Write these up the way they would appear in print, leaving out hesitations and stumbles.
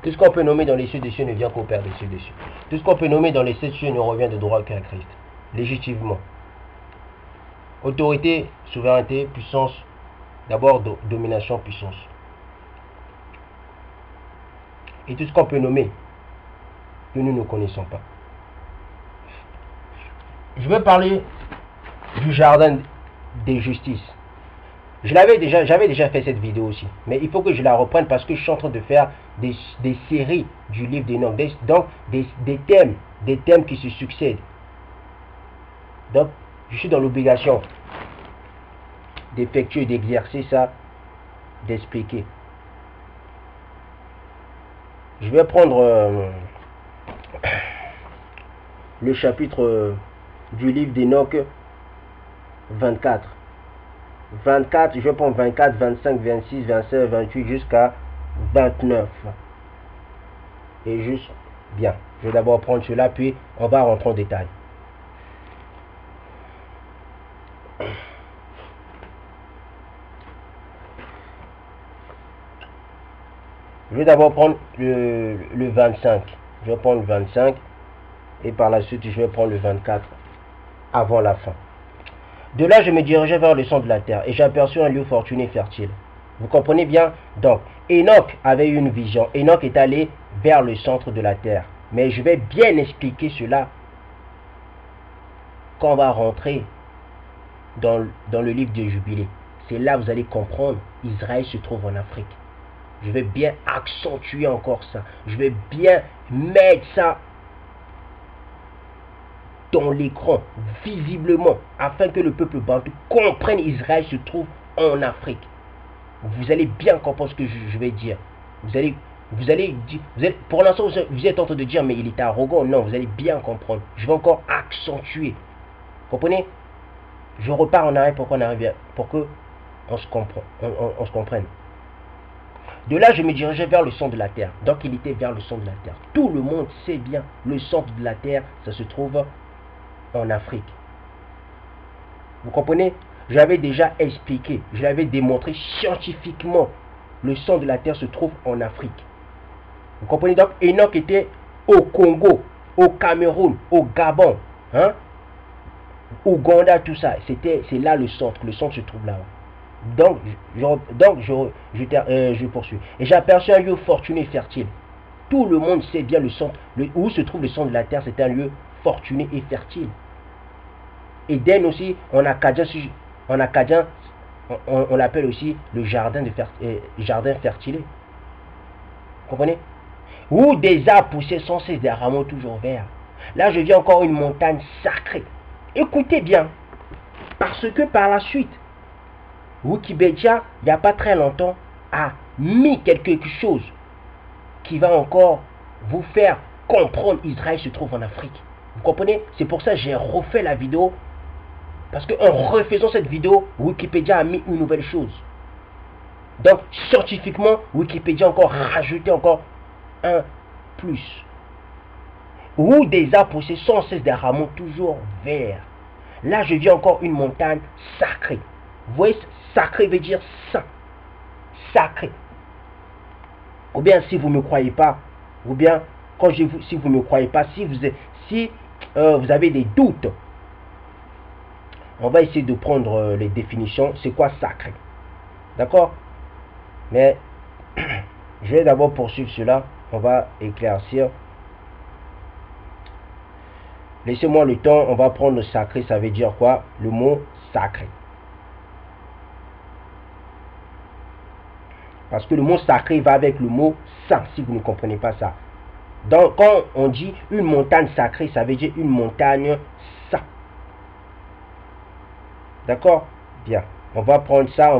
Tout ce qu'on peut nommer dans les cieux des cieux ne vient qu'au Père des cieux des cieux. Tout ce qu'on peut nommer dans les sept cieux ne revient de droit qu'à Christ. Légitimement. Autorité, souveraineté, puissance. D'abord, domination, puissance. Et tout ce qu'on peut nommer, que nous ne connaissons pas. Je vais parler du jardin des justices. J'avais déjà fait cette vidéo aussi. Mais il faut que je la reprenne parce que je suis en train de faire des séries du livre d'Enoch. Donc, des thèmes qui se succèdent. Donc, je suis dans l'obligation d'effectuer, d'exercer ça, d'expliquer. Je vais prendre le chapitre du livre d'Enoch 24. 24, je vais prendre 24, 25, 26, 27, 28 jusqu'à 29. Et juste, bien. Je vais d'abord prendre cela, puis on va rentrer en détail. Je vais d'abord prendre le 25. Je vais prendre le 25. Et par la suite, je vais prendre le 24 avant la fin. De là, je me dirigeais vers le centre de la terre et j'aperçus un lieu fortuné et fertile. Vous comprenez bien? Donc, Enoch avait eu une vision. Enoch est allé vers le centre de la terre. Mais je vais bien expliquer cela quand on va rentrer dans le livre des Jubilés. C'est là que vous allez comprendre, Israël se trouve en Afrique. Je vais bien accentuer encore ça. Je vais bien mettre ça dans l'écran, visiblement, afin que le peuple bantou comprenne Israël se trouve en Afrique. Vous allez bien comprendre ce que je vais dire. Pour l'instant, vous êtes en train de dire, mais il est arrogant. Non, vous allez bien comprendre. Je vais encore accentuer. Comprenez? Je repars en arrière pour qu'on arrive, pour que on se comprenne. De là, je me dirigeais vers le centre de la terre. Donc, il était vers le centre de la terre. Tout le monde sait bien, le centre de la terre, ça se trouve en Afrique. Vous comprenez? J'avais déjà expliqué, je l'avais démontré scientifiquement. Le centre de la terre se trouve en Afrique. Vous comprenez? Donc, Enoch était au Congo, au Cameroun, au Gabon, hein? Ouganda, tout ça. C'est là le centre. Le centre se trouve là-haut. Donc, je poursuis. Et j'aperçus un lieu fortuné et fertile. Tout le monde sait bien le centre, où se trouve le centre de la terre, c'est un lieu fortuné et fertile. Éden aussi, en acadien, on l'appelle aussi le jardin fertile. Vous comprenez? Où des arbres poussaient sans cesse, des rameaux toujours verts. Là, je vis encore une montagne sacrée. Écoutez bien, parce que par la suite, Wikipédia, il n'y a pas très longtemps, a mis quelque chose qui va encore vous faire comprendre Israël se trouve en Afrique. Vous comprenez? C'est pour ça que j'ai refait la vidéo. Parce qu'en refaisant cette vidéo, Wikipédia a mis une nouvelle chose. Donc, scientifiquement, Wikipédia a encore rajouté encore un plus. Où des arbres poussaient sans cesse des rameaux toujours verts. Là, je vis encore une montagne sacrée. Vous voyez, sacré veut dire saint. Sacré. Ou bien, si vous ne me croyez pas, ou bien, si vous ne me croyez pas, si vous avez des doutes, on va essayer de prendre les définitions. C'est quoi sacré? D'accord? Mais je vais d'abord poursuivre cela. On va éclaircir. Laissez-moi le temps. On va prendre le sacré. Ça veut dire quoi? Le mot sacré. Parce que le mot sacré va avec le mot saint, si vous ne comprenez pas ça. Donc, quand on dit une montagne sacrée, ça veut dire une montagne sainte. D'accord? Bien. On va prendre ça, on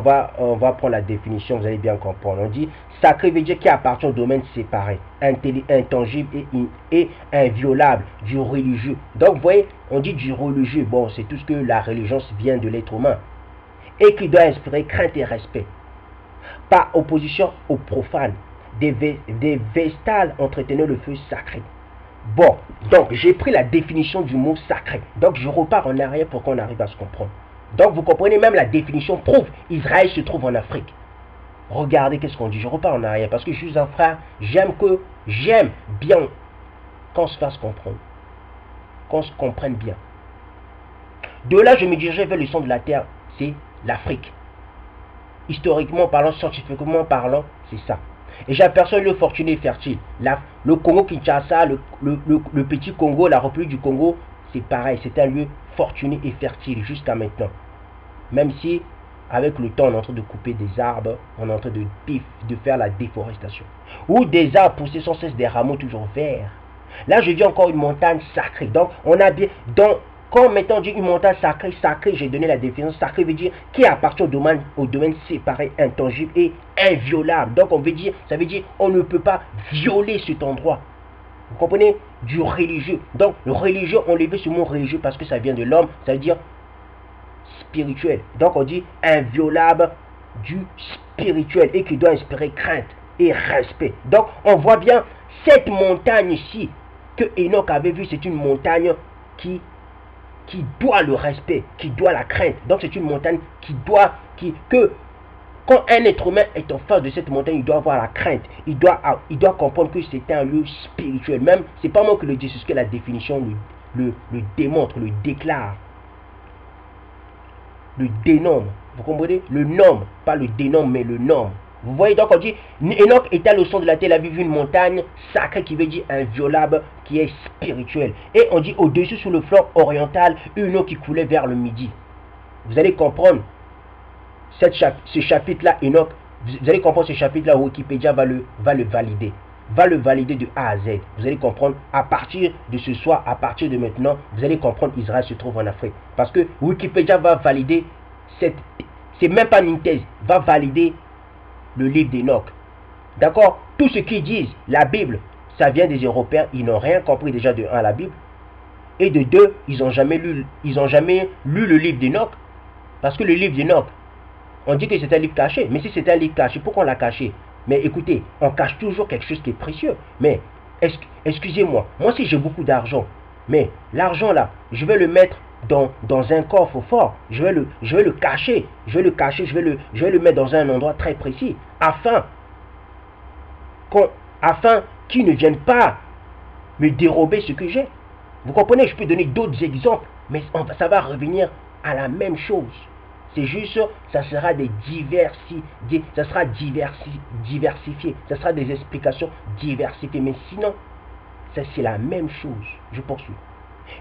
va prendre la définition, vous allez bien comprendre. On dit sacré veut dire qui appartient au domaine séparé, intangible et inviolable, du religieux. Donc, vous voyez, on dit du religieux. Bon, c'est tout ce que la religion vient de l'être humain. Et qui doit inspirer crainte et respect. Par opposition aux profanes, des vestales entretenaient le feu sacré. Bon, donc j'ai pris la définition du mot sacré. Donc je repars en arrière pour qu'on arrive à se comprendre. Donc vous comprenez, même la définition prouve Israël se trouve en Afrique. Regardez qu'est-ce qu'on dit. Je repars en arrière parce que je suis un frère. J'aime que J'aime bien qu'on se fasse comprendre, qu'on se comprenne bien. De là, je me dirigeais vers le centre de la Terre, c'est l'Afrique. Historiquement parlant, scientifiquement parlant, c'est ça. Et j'aperçois le fortuné fertile. Le Congo-Kinshasa, le petit Congo, la République du Congo, c'est pareil. C'est un lieu fortuné et fertile jusqu'à maintenant. Même si, avec le temps, on est en train de couper des arbres, on est en train de faire la déforestation. Où des arbres poussés sans cesse des rameaux toujours verts. Là, je vis encore une montagne sacrée. Donc, on a bien... Quand maintenant on dit une montagne sacrée, sacrée, j'ai donné la définition, sacrée veut dire qui appartient au domaine séparé, intangible et inviolable. Donc on veut dire, ça veut dire on ne peut pas violer cet endroit. Vous comprenez? Du religieux. Donc le religieux, on lève ce mot religieux parce que ça vient de l'homme, ça veut dire spirituel. Donc on dit inviolable du spirituel et qui doit inspirer crainte et respect. Donc on voit bien cette montagne ici que Enoch avait vue, c'est une montagne qui doit le respect, qui doit la crainte. Donc c'est une montagne que quand un être humain est en face de cette montagne, il doit avoir la crainte. Il doit comprendre que c'est un lieu spirituel. Même, c'est pas moi qui le dis, c'est ce que la définition le démontre, le déclare. Le dénomme. Vous comprenez? Le nomme, pas le dénomme, mais le nomme. Vous voyez, donc on dit, Enoch était au centre de la terre, il a vu une montagne sacrée qui veut dire inviolable, qui est spirituelle. Et on dit au-dessus, sur le flanc oriental, une eau qui coulait vers le midi. Vous allez comprendre ce chapitre-là, Enoch, vous allez comprendre ce chapitre-là, Wikipédia va le valider. Va le valider de A à Z. Vous allez comprendre, à partir de ce soir, à partir de maintenant, vous allez comprendre Israël se trouve en Afrique. Parce que Wikipédia va valider, c'est même pas une thèse, va valider le livre d'Enoch. D'accord? Tout ce qu'ils disent, la Bible, ça vient des Européens. Ils n'ont rien compris déjà de 1 la Bible. Et de 2, ils n'ont jamais lu le livre d'Enoch. Parce que le livre d'Enoch, on dit que c'est un livre caché. Mais si c'est un livre caché, pourquoi on l'a caché? Mais écoutez, on cache toujours quelque chose qui est précieux. Mais, excusez-moi, moi si j'ai beaucoup d'argent, mais l'argent là, je vais le mettre dans un coffre fort, je vais le cacher, je vais le mettre dans un endroit très précis, afin qu'ils ne viennent pas me dérober ce que j'ai. Vous comprenez, je peux donner d'autres exemples, mais ça va revenir à la même chose. C'est juste, ça sera diversifié, ça sera des explications diversifiées, mais sinon, c'est la même chose. Je poursuis.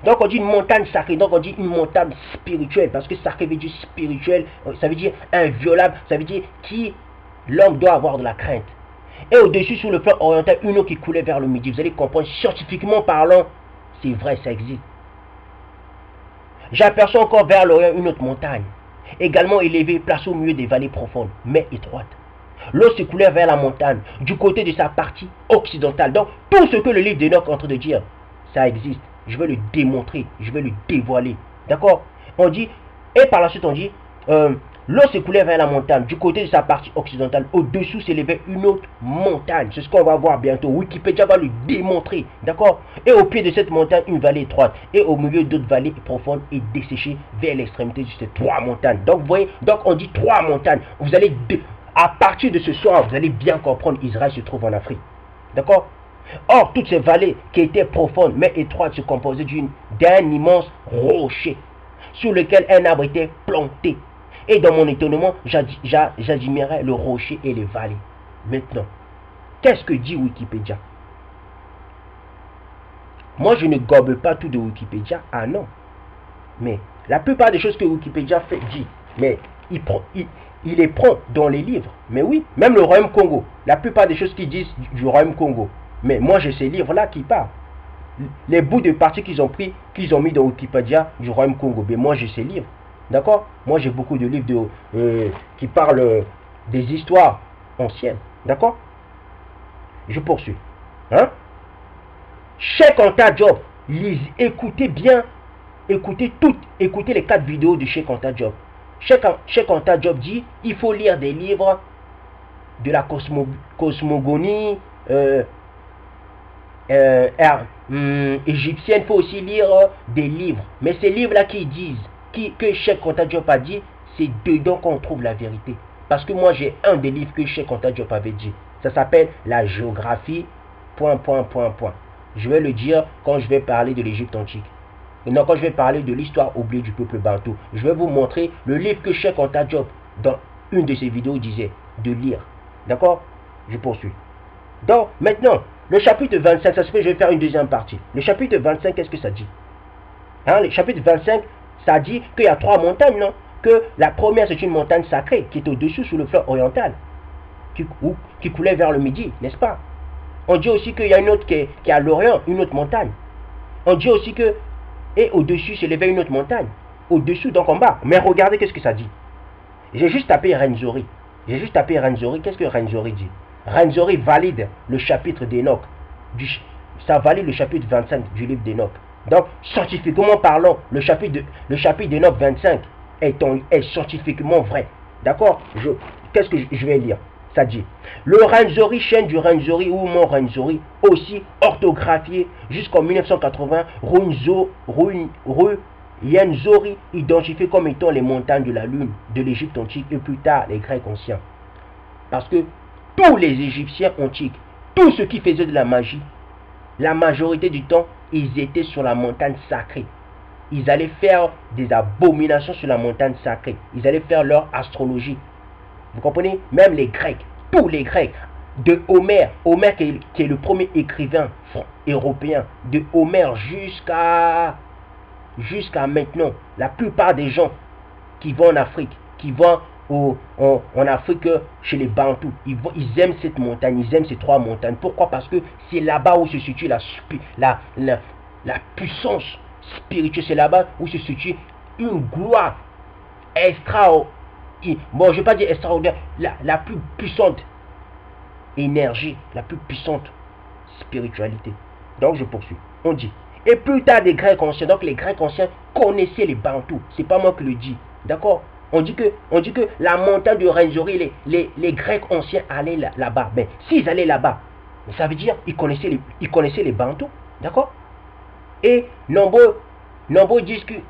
Donc on dit une montagne sacrée, donc on dit une montagne spirituelle, parce que sacré veut dire spirituel, ça veut dire inviolable, ça veut dire qui l'homme doit avoir de la crainte. Et au-dessus, sur le plan oriental, une eau qui coulait vers le midi. Vous allez comprendre, scientifiquement parlant, c'est vrai, ça existe. J'aperçois encore vers l'orient une autre montagne, également élevée, placée au milieu des vallées profondes, mais étroites. L'eau se coulait vers la montagne, du côté de sa partie occidentale. Donc, tout ce que le livre d'Enoch est en train de dire, ça existe. Je vais le démontrer, je vais le dévoiler. D'accord? On dit, et par la suite on dit, l'eau s'écoulait vers la montagne, du côté de sa partie occidentale. Au-dessous s'élevait une autre montagne. C'est ce qu'on va voir bientôt. Wikipédia va le démontrer. D'accord? Et au pied de cette montagne, une vallée étroite. Et au milieu d'autres vallées profondes et desséchées vers l'extrémité de ces 3 montagnes. Donc, vous voyez, donc on dit 3 montagnes. Vous allez, à partir de ce soir, vous allez bien comprendre, Israël se trouve en Afrique. D'accord? Or, toutes ces vallées qui étaient profondes mais étroites se composaient d'un immense rocher sur lequel un arbre était planté. Et dans mon étonnement, j'admirais le rocher et les vallées. Maintenant, qu'est-ce que dit Wikipédia? Moi, je ne gobe pas tout de Wikipédia. Ah non. Mais la plupart des choses que Wikipédia dit, mais il les prend dans les livres. Mais oui, même le Royaume Congo. La plupart des choses qu'ils disent du Royaume Congo. Mais moi, j'ai ces livres-là qui parlent. Les bouts de parties qu'ils ont pris, qu'ils ont mis dans Wikipédia du Royaume Congo. Mais moi, j'ai ces livres. D'accord? Moi, j'ai beaucoup de livres qui parlent des histoires anciennes. D'accord? Je poursuis. Hein? Cheikh Anta Diop, écoutez bien, écoutez les 4 vidéos de Cheikh Anta Diop. Cheikh Anta Diop dit, il faut lire des livres de la cosmogonie égyptienne. Il faut aussi lire des livres. Mais ces livres-là qui disent, que Cheikh Anta Diop a dit, c'est dedans qu'on trouve la vérité. Parce que moi, j'ai un des livres que Cheikh Anta Diop avait dit. Ça s'appelle La géographie point. Je vais le dire quand je vais parler de l'Égypte antique. Et non, quand je vais parler de l'histoire oubliée du peuple bantou. Je vais vous montrer le livre que Cheikh Anta Diop, dans une de ses vidéos, disait de lire. D'accord? Je poursuis. Donc, maintenant, le chapitre 25, ça se fait, je vais faire une deuxième partie. Le chapitre 25, qu'est-ce que ça dit? Hein, le chapitre 25, ça dit qu'il y a 3 montagnes, non? Que la première, c'est une montagne sacrée qui est au-dessus, sous le fleuve oriental, qui coulait vers le midi, n'est-ce pas? On dit aussi qu'il y a une autre qui est à l'Orient, une autre montagne. On dit aussi que, et au-dessus, s'élevait une autre montagne. Au-dessous, donc en bas. Mais regardez qu'est-ce que ça dit. J'ai juste tapé Renzori. Qu'est-ce que Renzori dit? Renzori valide le chapitre d'Enoch. Ça valide le chapitre 25 du livre d'Enoch. Donc, scientifiquement parlant, le chapitre d'Enoch 25 est scientifiquement vrai. D'accord? Qu'est-ce que je vais lire? Ça dit, le Renzori, chaîne du Renzori ou mont Renzori, aussi orthographié jusqu'en 1980, Ruyenzori, identifié comme étant les montagnes de la Lune de l'Égypte antique et plus tard les Grecs anciens. Parce que tous les Égyptiens antiques, tous ceux qui faisaient de la magie, la majorité du temps, ils étaient sur la montagne sacrée. Ils allaient faire des abominations sur la montagne sacrée. Ils allaient faire leur astrologie. Vous comprenez? Même les Grecs, tous les Grecs, de Homère qui est le premier écrivain européen, de Homère jusqu'à maintenant, la plupart des gens qui vont en Afrique, qui vont en Afrique chez les Bantous, ils aiment cette montagne, ils aiment ces 3 montagnes. Pourquoi? Parce que c'est là-bas où se situe la puissance spirituelle, c'est là-bas où se situe une gloire extraordinaire. Bon, je ne vais pas dire extraordinaire, la plus puissante énergie, la plus puissante spiritualité. Donc je poursuis. On dit, et plus tard des Grecs anciens, donc les Grecs anciens connaissaient les Bantous, c'est pas moi qui le dis, d'accord? On dit que la montagne de Renzori, les Grecs anciens allaient là-bas. Mais s'ils allaient là-bas, ça veut dire qu'ils connaissaient les Bantous, d'accord? Et nombreux disent qu'il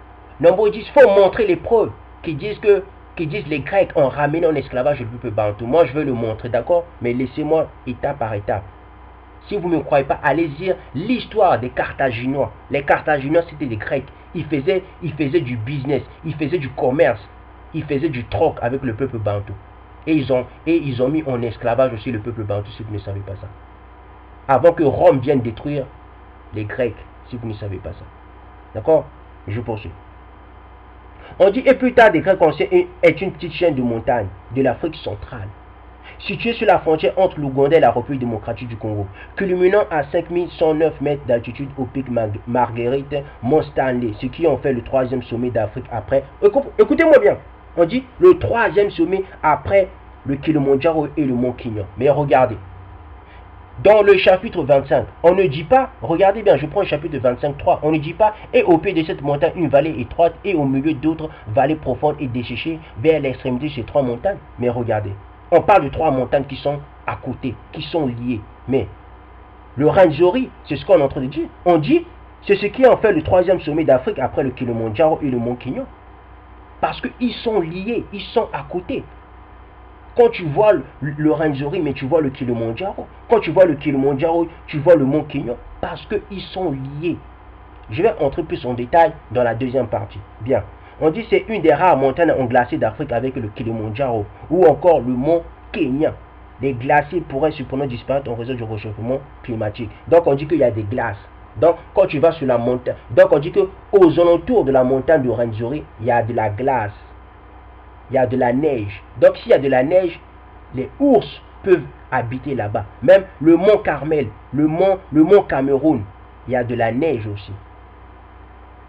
faut montrer les preuves qui disent les Grecs ont ramené en esclavage le peuple bantou. Moi, je veux le montrer, d'accord? Mais laissez-moi étape par étape. Si vous ne me croyez pas, allez lire l'histoire des Carthaginois. Les Carthaginois, c'était des Grecs. Ils faisaient du business, ils faisaient du commerce, ils faisaient du troc avec le peuple bantou. Et ils ont mis en esclavage aussi le peuple bantou, si vous ne savez pas ça. Avant que Rome vienne détruire les Grecs, si vous ne savez pas ça. D'accord? Je poursuis. On dit, et plus tard, des Grecs anciens est une petite chaîne de montagnes de l'Afrique centrale, située sur la frontière entre l'Ouganda et la République démocratique du Congo, culminant à 5109 mètres d'altitude au pic Marguerite, Mont Stanley, ce qui en fait le 3e sommet d'Afrique après. Écoutez-moi bien, on dit le 3e sommet après le Kilimandjaro et le Mont Kenya. Mais regardez, dans le chapitre 25, on ne dit pas, regardez bien, je prends le chapitre 25.3, on ne dit pas, et au pied de cette montagne, une vallée étroite, et au milieu d'autres vallées profondes et desséchées vers l'extrémité de ces 3 montagnes. Mais regardez, on parle de 3 montagnes qui sont à côté, qui sont liées. Mais le Renzori, c'est ce qu'on est en train de dire. On dit, c'est ce qui en fait le 3e sommet d'Afrique après le Kilimandjaro et le Mont Kenya. Parce qu'ils sont liés, ils sont à côté. Quand tu vois le Renzori, mais tu vois le Kilimandjaro. Quand tu vois le Kilimandjaro, tu vois le Mont Kenya. Parce qu'ils sont liés. Je vais entrer plus en détail dans la deuxième partie. Bien. On dit que c'est une des rares montagnes en glacé d'Afrique avec le Kilimandjaro. Ou encore le Mont Kenya. Les glaciers pourraient cependant disparaître en raison du réchauffement climatique. Donc on dit qu'il y a des glaces. Donc quand tu vas sur la montagne, donc on dit qu'aux alentours de la montagne de Renzori, il y a de la glace. Il y a de la neige. Donc s'il y a de la neige, les ours peuvent habiter là-bas. Même le mont Carmel, le mont Cameroun, il y a de la neige aussi.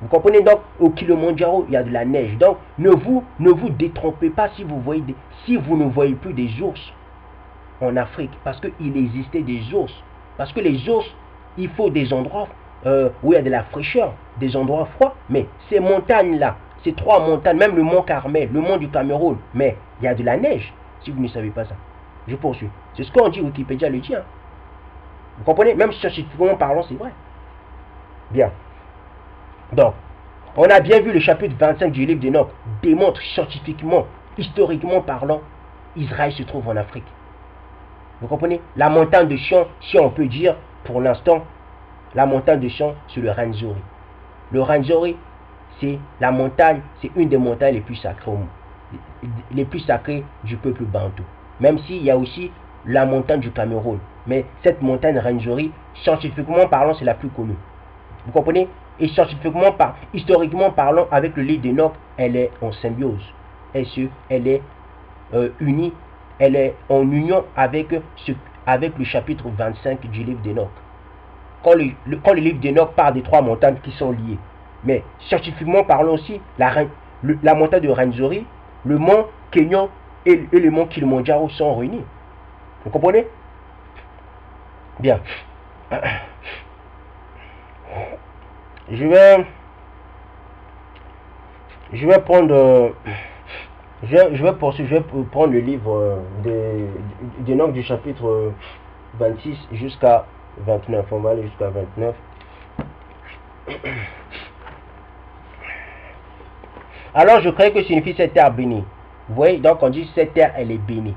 Vous comprenez? Donc au Kilimandjaro, il y a de la neige. Donc ne vous détrompez pas si vous ne voyez plus des ours en Afrique. Parce qu'il existait des ours. Parce que les ours, il faut des endroits où il y a de la fraîcheur, des endroits froids. Mais ces montagnes-là, ces 3 montagnes, même le mont Carmel, le mont du Cameroun, mais il y a de la neige, si vous ne savez pas ça. Je poursuis. C'est ce qu'on dit, Wikipédia le dit. Hein. Vous comprenez? Même scientifiquement parlant, c'est vrai. Bien. Donc, on a bien vu le chapitre 25 du livre d'Enoch démontre scientifiquement, historiquement parlant, Israël se trouve en Afrique. Vous comprenez? La montagne de Sion, si on peut dire, pour l'instant, la montagne de Sion, c'est le Rwenzori. Le Rwenzori, c'est la montagne, c'est une des montagnes les plus sacrées au monde, les plus sacrées du peuple bantou. Même s'il y a aussi la montagne du Cameroun. Mais cette montagne Rwenzori, scientifiquement parlant, c'est la plus connue. Vous comprenez? Et scientifiquement, historiquement parlant, avec le livre d'Enoch, elle est en symbiose. Elle est unie, elle est en union avec le chapitre 25 du livre d'Enoch. Quand le livre d'Enoch parle des trois montagnes qui sont liées. Mais scientifiquement parlant aussi, la montagne de Rwenzori, le mont Kenyon et le mont Kilimandjaro sont réunis. Vous comprenez? Bien. Je vais prendre... Je vais prendre le livre d'Enoch du chapitre 26 jusqu'à 29. On va aller jusqu'à 29. Alors je crois que signifie cette terre bénie. Vous voyez, donc on dit cette terre elle est bénie.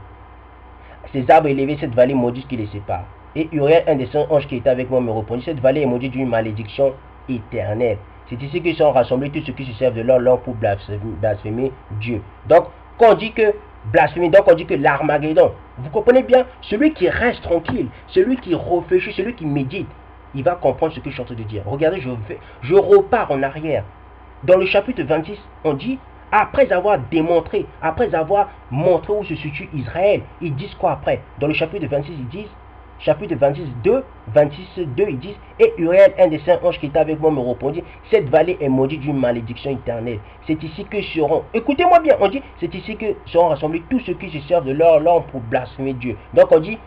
Ces arbres élevés, cette vallée maudite qui les sépare. Et Uriel, un des saints anges qui était avec moi, me répondit, cette vallée est maudite d'une malédiction éternelle. C'est ici qu'ils sont rassemblés tous ceux qui se servent de leur langue pour blasphémer Dieu. Donc, quand on dit que blasphémer, donc on dit que l'Armageddon, vous comprenez bien, celui qui reste tranquille, celui qui réfléchit, celui qui médite, il va comprendre ce que je suis en train de dire. Regardez, je repars en arrière. Dans le chapitre 26, on dit, après avoir démontré, après avoir montré où se situe Israël, ils disent quoi après? Dans le chapitre 26, ils disent, chapitre 26, 2, ils disent, et Uriel, un des saints anges qui était avec moi, me répondit, cette vallée est maudite d'une malédiction éternelle. C'est ici que seront, écoutez-moi bien, on dit, c'est ici que seront rassemblés tous ceux qui se servent de leur langue pour blasphémer Dieu. Donc on dit,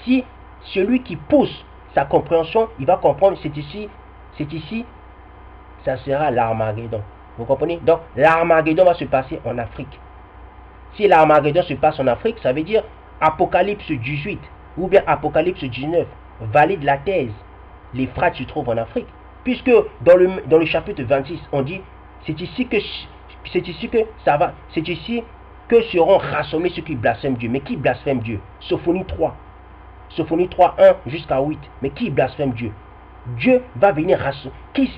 si celui qui pousse sa compréhension, il va comprendre, c'est ici, ça sera l'Armageddon. Vous comprenez? Donc l'Armageddon va se passer en Afrique. Si l'Armageddon se passe en Afrique, ça veut dire Apocalypse 18 ou bien Apocalypse 19 valide la thèse. Les frères se trouvent en Afrique. Puisque dans le chapitre 26, on dit, c'est ici que seront rassemblés ceux qui blasphèment Dieu. Mais qui blasphème Dieu? Sophonie 3. Sophonie 3, 1 jusqu'à 8. Mais qui blasphème Dieu? Dieu va venir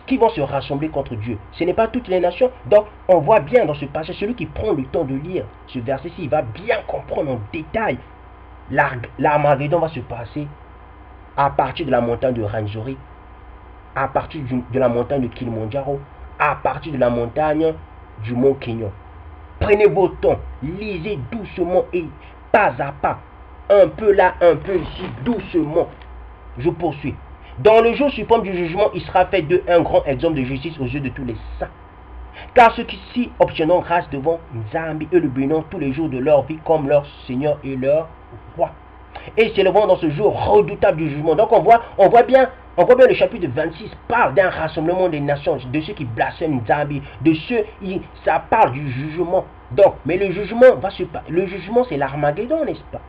qui vont se rassembler contre Dieu. Ce n'est pas toutes les nations. Donc on voit bien dans ce passage, celui qui prend le temps de lire ce verset-ci, il va bien comprendre en détail. L'Armageddon va se passer à partir de la montagne de Rwenzori, à partir de la montagne de Kilimandjaro, à partir de la montagne du mont Kenyon. Prenez vos temps, lisez doucement et pas à pas, un peu là, un peu ici, doucement. Je poursuis. Dans le jour suprême du jugement, il sera fait d'eux un grand exemple de justice aux yeux de tous les saints. Car ceux qui obtiendront grâce devant Nzambi et le béniront tous les jours de leur vie comme leur Seigneur et leur Roi. Et s'élèveront dans ce jour redoutable du jugement. Donc on voit bien le chapitre 26 parle d'un rassemblement des nations, de ceux qui blasphèment Nzambi, de ceux qui, ça parle du jugement. Donc, mais le jugement c'est l'Armageddon, n'est-ce pas?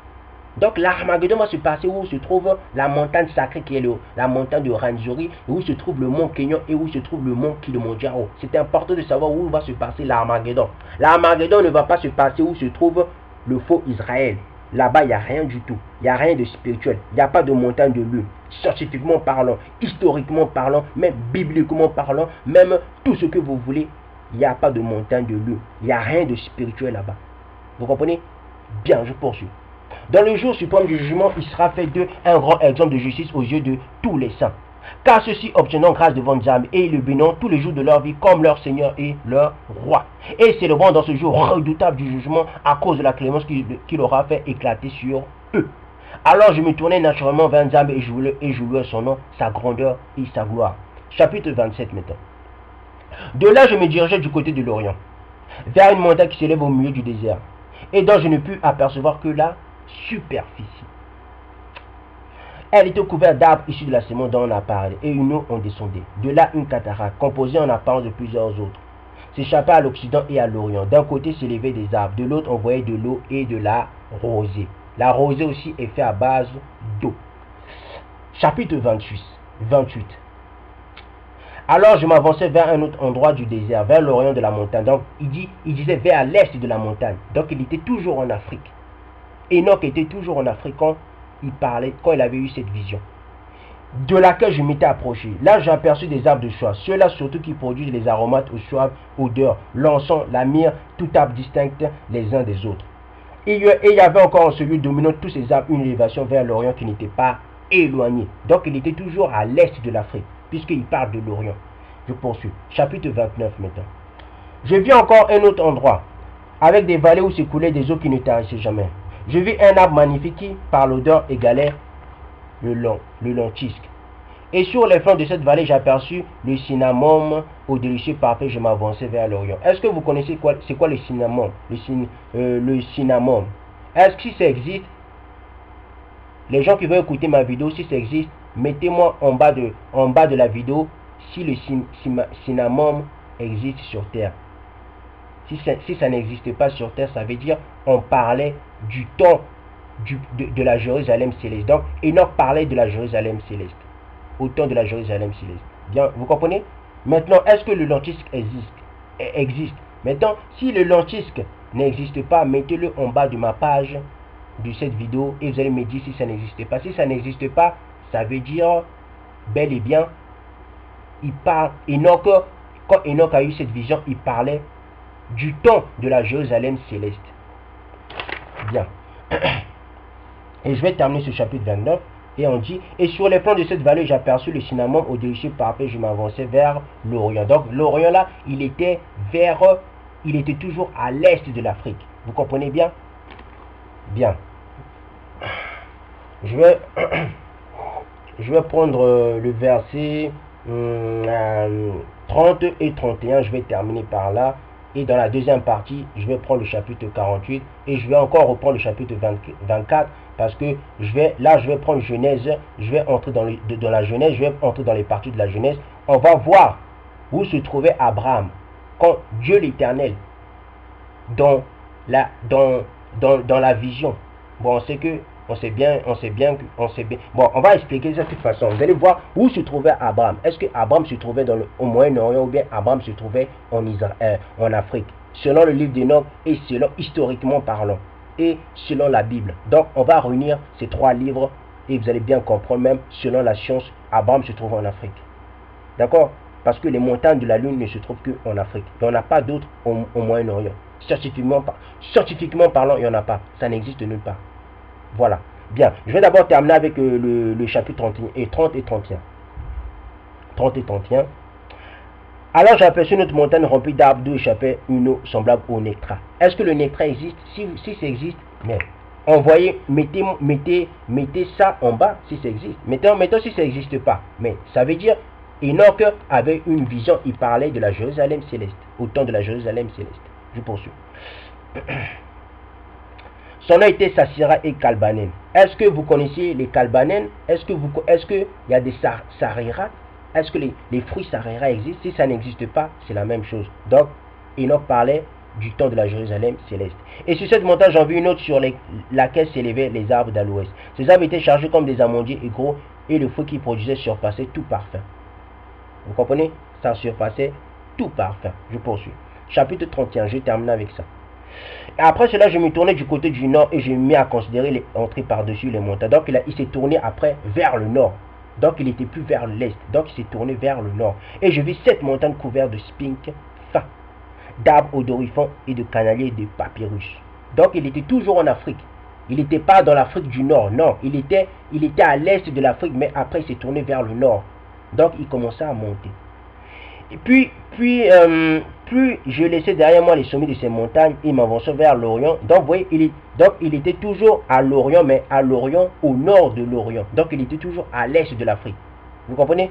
Donc l'Armageddon va se passer où se trouve la montagne sacrée qui est la montagne de Rwenzori, où se trouve le mont Kenyon et où se trouve le mont Kilimandjaro. C'est important de savoir où va se passer l'Armageddon. L'Armageddon ne va pas se passer où se trouve le faux Israël. Là-bas, il n'y a rien du tout. Il n'y a rien de spirituel. Il n'y a pas de montagne de lune. Scientifiquement parlant, historiquement parlant, même bibliquement parlant, même tout ce que vous voulez, il n'y a pas de montagne de lune. Il n'y a rien de spirituel là-bas. Vous comprenez? Bien, je poursuis. Dans le jour suprême du jugement, il sera fait d'eux un grand exemple de justice aux yeux de tous les saints. Car ceux-ci obtiendront grâce devant Nzambi et le béniront tous les jours de leur vie comme leur Seigneur et leur Roi. Et s'élèveront dans ce jour redoutable du jugement à cause de la clémence qu'il aura fait éclater sur eux. Alors je me tournai naturellement vers Nzambi et je louai son nom, sa grandeur et sa gloire. Chapitre 27 maintenant. De là je me dirigeai du côté de l'Orient, vers une montagne qui s'élève au milieu du désert, et dont je ne pus apercevoir que la superficie. Elle était couverte d'arbres issus de la semence dont on a parlé, et une eau en descendait. De là, une cataracte, composée en apparence de plusieurs autres, s'échappait à l'Occident et à l'Orient. D'un côté s'élevaient des arbres, de l'autre on voyait de l'eau et de la rosée. La rosée aussi est faite à base d'eau. Chapitre 28. Alors je m'avançais vers un autre endroit du désert, vers l'Orient de la montagne. Donc il disait vers l'est de la montagne. Donc il était toujours en Afrique. Enoch était toujours en Afrique quand il parlait, quand il avait eu cette vision. de laquelle je m'étais approché. Là, j'ai aperçu des arbres de choix, ceux-là surtout qui produisent les aromates aux suaves odeurs, l'encens, la myrrhe, tout arbre distinct les uns des autres. Et il y avait encore en celui dominant tous ces arbres une élévation vers l'Orient qui n'était pas éloignée. Donc, il était toujours à l'est de l'Afrique, puisqu'il parle de l'Orient. Je poursuis. Chapitre 29 maintenant. Je vis encore un autre endroit, avec des vallées où s'écoulaient des eaux qui ne tarissaient jamais. Je vis un arbre magnifique qui, par l'odeur, égalait le lentisque. Et sur les flancs de cette vallée, j'aperçus le cinnamome au délicieux parfait. Je m'avançais vers l'Orient. Est-ce que vous connaissez c'est quoi le cinnamome? Le cinnamome. Est-ce que si ça existe, les gens qui veulent écouter ma vidéo, si ça existe, mettez-moi en bas de la vidéo si le cinnamome existe sur terre. Si ça n'existe pas sur terre, ça veut dire on parlait du temps de la Jérusalem céleste. Donc, Enoch parlait de la Jérusalem céleste. Au temps de la Jérusalem céleste. Bien, vous comprenez? Maintenant, est-ce que le lentisque existe? Maintenant, si le lentisque n'existe pas, mettez-le en bas de ma page de cette vidéo et vous allez me dire si ça n'existe pas. Si ça n'existe pas, ça veut dire bel et bien, il parle. Enoch, quand Enoch a eu cette vision, il parlait du temps de la Jérusalem céleste. Bien. Et je vais terminer ce chapitre 29. Et on dit, et sur les flancs de cette vallée, j'aperçus le cinnamome au délicieux parfait, je m'avançais vers l'Orient. Donc l'Orient là, il était toujours à l'est de l'Afrique. Vous comprenez bien? Bien. Je vais prendre le verset 30 et 31, je vais terminer par là. Et dans la deuxième partie, je vais prendre le chapitre 48 et je vais encore reprendre le chapitre 24 parce que je vais prendre Genèse, je vais entrer dans la Genèse, je vais entrer dans les parties de la Genèse. On va voir où se trouvait Abraham quand Dieu l'Éternel dans la vision. Bon, on sait bien. Bon, on va expliquer ça de toute façon. Vous allez voir où se trouvait Abraham. Est-ce que Abraham se trouvait au Moyen-Orient ou bien Abraham se trouvait en Afrique? Selon le livre d'Enoch et selon historiquement parlant et selon la Bible. Donc, on va réunir ces trois livres et vous allez bien comprendre même selon la science, Abraham se trouve en Afrique. D'accord? Parce que les montagnes de la Lune ne se trouvent qu'en Afrique. Il n'y en a pas d'autres au Moyen-Orient. Scientifiquement parlant, il n'y en a pas. Ça n'existe nulle part. Voilà. Bien. Je vais d'abord terminer avec le chapitre 30 et 31. 30 et 31. Alors j'ai aperçu notre montagne remplie d'arbres d'où échappait une eau semblable au nectar. Est-ce que le nectar existe? Si ça existe, mais envoyez, mettez ça en bas si ça existe. Mettons si ça n'existe pas. Mais ça veut dire, Enoch avait une vision, il parlait de la Jérusalem céleste. Au temps de la Jérusalem céleste. Je poursuis. Son nom était Sassira et Kalbanen. Est-ce que vous connaissez les Kalbanen? Est-ce qu'il y a des Sarira? Est-ce que les fruits Sarira existent? Si ça n'existe pas, c'est la même chose. Donc, Enoch parlait du temps de la Jérusalem céleste. Et sur cette montagne, j'en vis une autre sur laquelle s'élevaient les arbres d'aloès. Ces arbres étaient chargés comme des amandiers et gros, et le fruit qu'ils produisaient surpassait tout parfum. Vous comprenez? Ça surpassait tout parfum. Je poursuis. Chapitre 31, je termine avec ça. Après cela, je me tournais du côté du nord et je me mis à considérer les entrées par-dessus les montagnes. Donc il s'est tourné après vers le nord. Donc il n'était plus vers l'est. Donc il s'est tourné vers le nord. Et je vis 7 montagnes couvertes de sphinx fins, d'arbres odorifères et de canaliers de papyrus. Donc il était toujours en Afrique. Il n'était pas dans l'Afrique du Nord. Non, il était à l'est de l'Afrique, mais après il s'est tourné vers le nord. Donc il commençait à monter. Et puis je laissais derrière moi les sommets de ces montagnes et m'avançais vers l'Orient. Donc, vous voyez, il était toujours à l'Orient, mais à l'Orient, au nord de l'Orient. Donc, il était toujours à l'est de l'Afrique. Vous comprenez?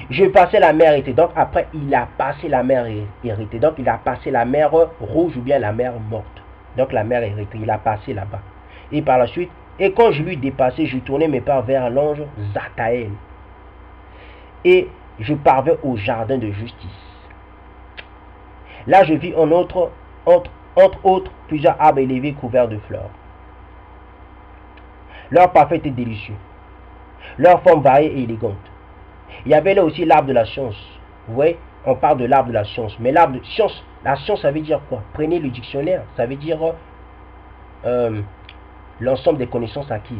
Je passais la mer Érythrée. Donc, après, il a passé la mer Érythrée. Donc, il a passé la mer Rouge ou bien la mer Morte. Donc, la mer Érythrée, il a passé là-bas. Et par la suite, et quand je lui dépassais, je tournais mes pas vers l'ange Zataël. Et je parvais au jardin de justice. Là, je vis entre autres plusieurs arbres élevés couverts de fleurs. Leur parfum était délicieux. Leur forme variée et élégante. Il y avait là aussi l'arbre de la science. Vous voyez, on parle de l'arbre de la science. Mais l'arbre de science, la science, ça veut dire quoi? Prenez le dictionnaire. Ça veut dire l'ensemble des connaissances acquises.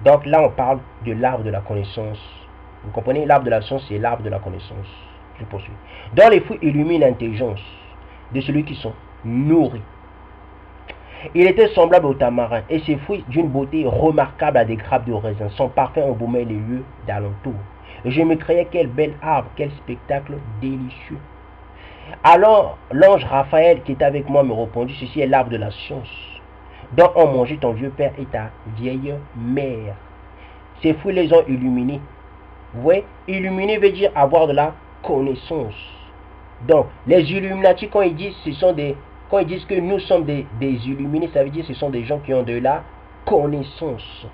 Donc là, on parle de l'arbre de la connaissance Vous comprenez? L'arbre de la science, c'est l'arbre de la connaissance. Je poursuis. Dans les fruits illuminent l'intelligence de celui qui sont nourris. Il était semblable au tamarin, et ses fruits d'une beauté remarquable à des grappes de raisin. Son parfum embaumaient les lieux d'alentour. Et je me créais quel bel arbre, quel spectacle délicieux. Alors l'ange Raphaël qui était avec moi me répondit, ceci est l'arbre de la science, dont ont mangé ton vieux père et ta vieille mère. Ces fruits les ont illuminés. Vous voyez, illuminer veut dire avoir de la connaissance. Donc, les Illuminati, quand ils disent que nous sommes des illuminés, ça veut dire que ce sont des gens qui ont de la connaissance.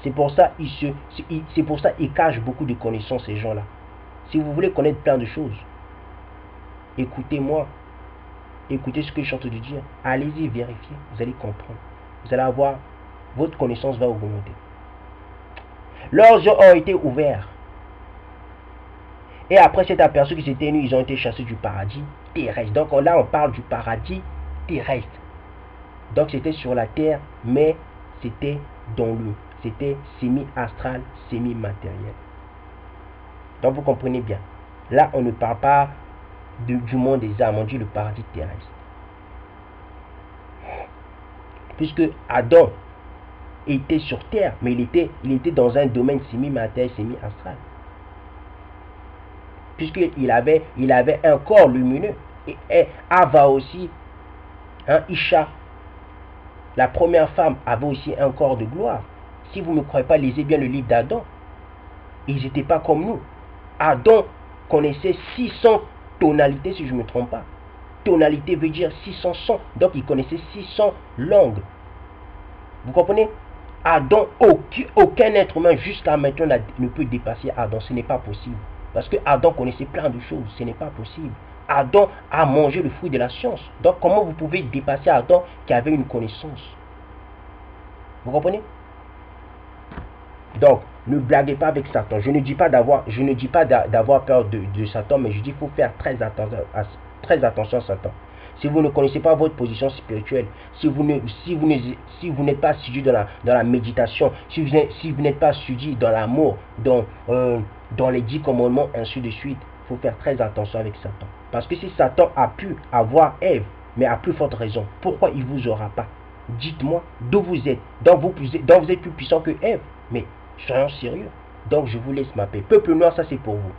C'est pour ça qu'ils cachent beaucoup de connaissances, ces gens-là. Si vous voulez connaître plein de choses, écoutez-moi. Écoutez ce que je suis en train de dire. Allez-y, vérifiez. Vous allez comprendre. Vous allez avoir, votre connaissance va augmenter. Leurs yeux ont été ouverts. Et après cet aperçu qu'ils étaient nus, ils ont été chassés du paradis terrestre. Donc là, on parle du paradis terrestre. Donc c'était sur la terre, mais c'était dans l'eau. C'était semi-astral, semi-matériel. Donc vous comprenez bien. Là, on ne parle pas du monde des âmes, on dit le paradis terrestre. Puisque Adam était sur terre, mais il était dans un domaine semi-matériel, semi-astral. Puisqu'il avait un corps lumineux. Et Ava aussi, Isha, la première femme, avait aussi un corps de gloire. Si vous ne me croyez pas, lisez bien le livre d'Adam. Ils n'étaient pas comme nous. Adam connaissait 600 tonalités, si je ne me trompe pas. Tonalité veut dire 600 sons. Donc il connaissait 600 langues. Vous comprenez? Adam, aucun être humain jusqu'à maintenant ne peut dépasser Adam. Ce n'est pas possible. Parce que Adam connaissait plein de choses. Ce n'est pas possible. Adam a mangé le fruit de la science. Donc comment vous pouvez dépasser Adam qui avait une connaissance? Vous comprenez? Donc, ne blaguez pas avec Satan. Je ne dis pas d'avoir peur de Satan, mais je dis qu'il faut faire très attention à Satan. Si vous ne connaissez pas votre position spirituelle, si vous n'êtes pas assidu dans la méditation, si vous n'êtes pas assidu dans l'amour, dans les 10 commandements, ainsi de suite, il faut faire très attention avec Satan. Parce que si Satan a pu avoir Ève, mais à plus forte raison, pourquoi il ne vous aura pas? Dites-moi d'où vous êtes. Donc vous êtes plus puissant que Ève. Mais soyons sérieux. Donc je vous laisse ma paix. Peuple noir, ça c'est pour vous.